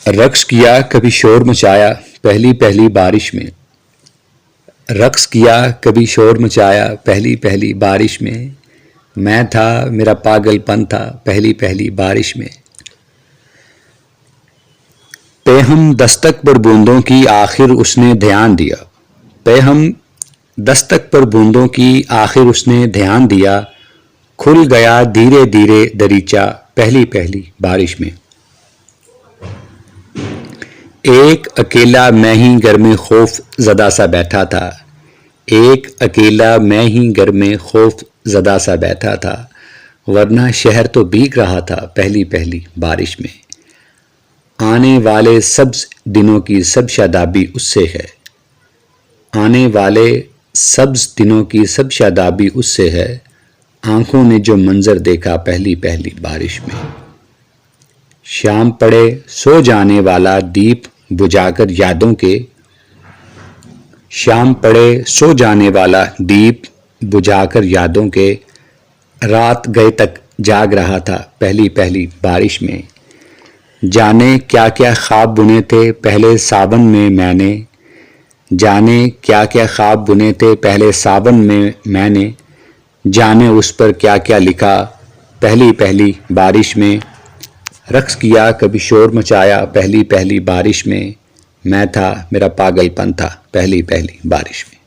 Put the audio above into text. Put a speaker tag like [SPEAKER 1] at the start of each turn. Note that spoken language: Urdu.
[SPEAKER 1] رقص کیا کبھی شور مچایا پہلی پہلی بارش میں، رقص کیا کبھی شور مچایا پہلی پہلی بارش میں تھا میرا پاگل پن تھا پہلی پہلی بارش میں۔ پہ ہم دستک پر بوندوں کی آخر اس نے دھیان دیا، پہ ہم دستک پر بوندوں کی آخر اس نے دھیان دیا، کھل گیا دھیرے دھیرے دریچہ پہلی پہلی بارش میں۔ ایک اکیلا میں ہی گھر میں خوف زدہ سا بیٹھا تھا، ایک اکیلا میں ہی گھر میں خوف زدہ سا بیٹھا تھا، ورنہ شہر تو بھیگ رہا تھا پہلی پہلی بارش میں۔ آنے والے سبز دنوں کی سب شادابی اس سے ہے، آنے والے سبز دنوں کی سب شادابی اس سے ہے، آنکھوں نے جو منظر دیکھا پہلی پہلی بارش میں۔ شام پڑے سو جانے والا دیپ بجھا کر یادوں کے، شام پڑے سو جانے والا دیپ بجھا کر یادوں کے، رات گئے تک جاگ رہا تھا پہلی پہلی بارش میں۔ جانے کیا کیا خواب بنے تھے پہلے ساون میں نے، جانے کیا کیا خواب بنے تھے پہلے ساون میں نے، جانے اس پر کیا کیا لکھا پہلی پہلی بارش میں۔ رقص کیا کبھی شور مچایا پہلی پہلی بارش میں تھا میرا پاگل پن تھا پہلی پہلی بارش میں۔